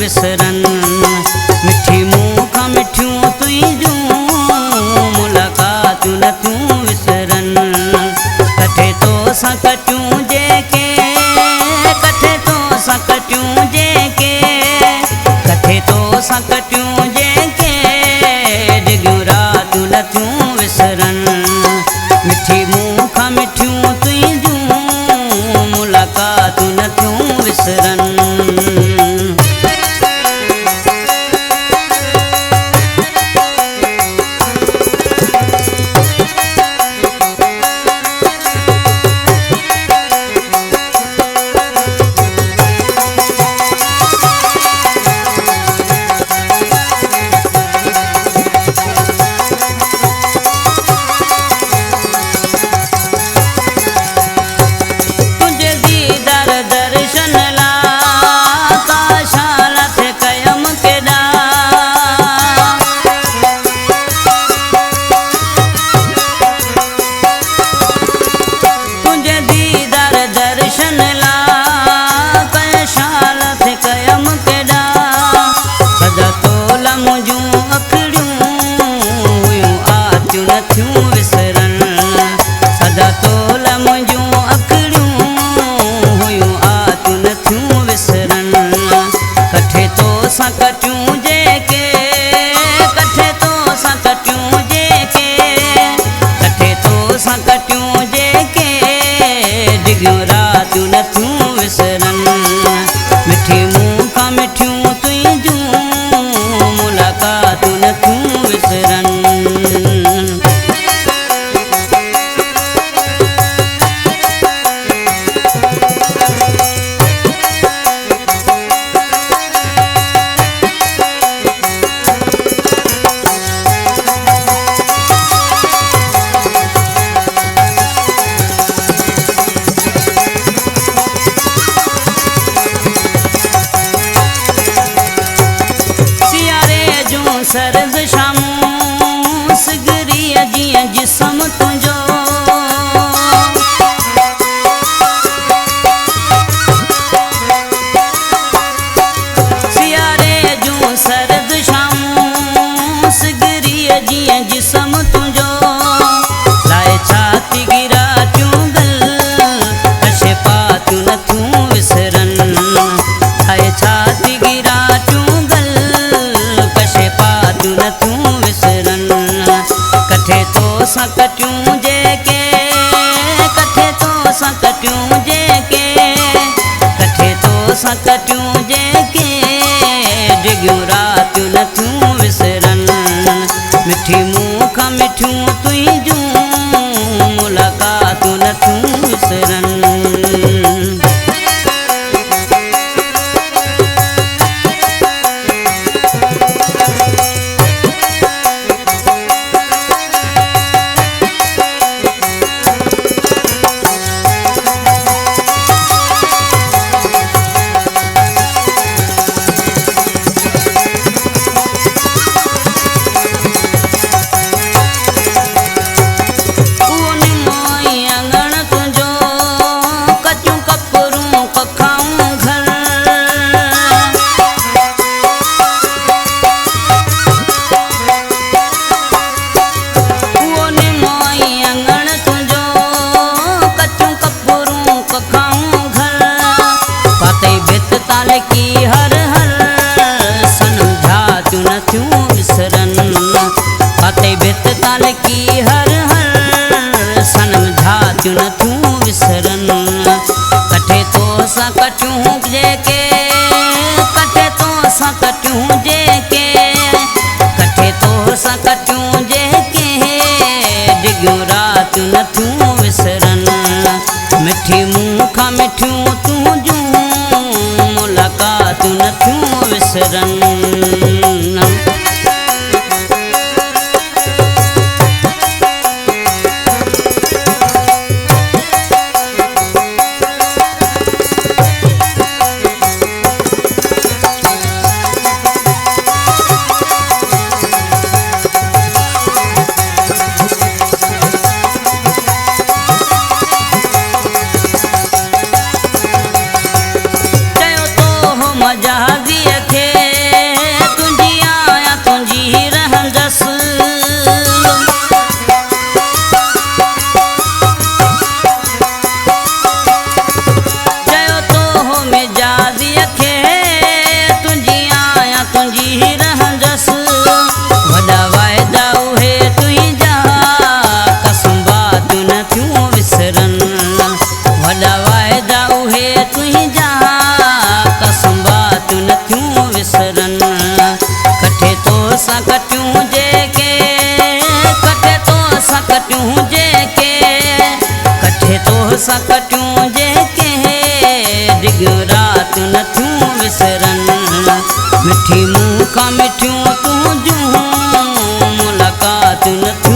विसरन। मिठी मुँह खां मिठियूं तुंहिंजूं मुलाक़ातूं नथियूं विसरन। कठे तोसां कटियूं जेके कठे तोसां कटियूं जेके कठे तोसां कटियूं जेके डिगियूं रातियूं नथियूं विसरन। मिठी मुँह खां मिठियूं तुंहिंजूं मुलाक़ातूं नथियूं विसरन। सदा तोला मुंहिंजूं अखिड़ियूं हुयूं आतियूं नथियूं विसरन। कठे तोसां कटियूं जेके कठे तोसां कटियूं जेके कठे तोसां कटियूं जेके डिगियूं रातियूं नथियूं विसरन। मिठी मुँह खां मिठियूं तुंहिंजूं मुलाक़ातूं नथियूं विसरन। सर्द शामूं सिगरीअ जीअं जिस्म तुंहिंजो सियारे जूं सर्द शामूं सिगरीअ जीअं जिस्म तुंहिंजो लाए छाती गिराटियूं गल कशे पातियूं नथियूं विसरन। लाए छाती गिराटियूं नथियूं विसरन। कठे तोसां कटियूं जेके कठे तोसां कटियूं जेके कठे तोसां कटियूं जेके डिगियूं रातियूं नथियूं विसरन। मिठी मुँह खां मिठियूं तुंहिंजूं मुलाक़ातूं नथियूं विसरन। की हर हर सनम झातियूं नथियूं विसरन। पाते भित ताल की हर हर सनम झातियूं नथियूं विसरन। कठे तोसां कटियूं जेके कठे तोसां कटियूं जेके कठे तोसां कटियूं जेके डिगियूं रातियूं नथियूं विसरन। मिठी मुँह खां मिठियूं तुंहिंजूं मुलाक़ातूं नथियूं विसरन। जहाज़ीअ खे कटियूं जेके कठे तो सां कटियूं जेके डिग रात नथियूं विसरनि मिठी मुंहुं खां मिठियूं तूं जूं मुलाक़ात नथियूं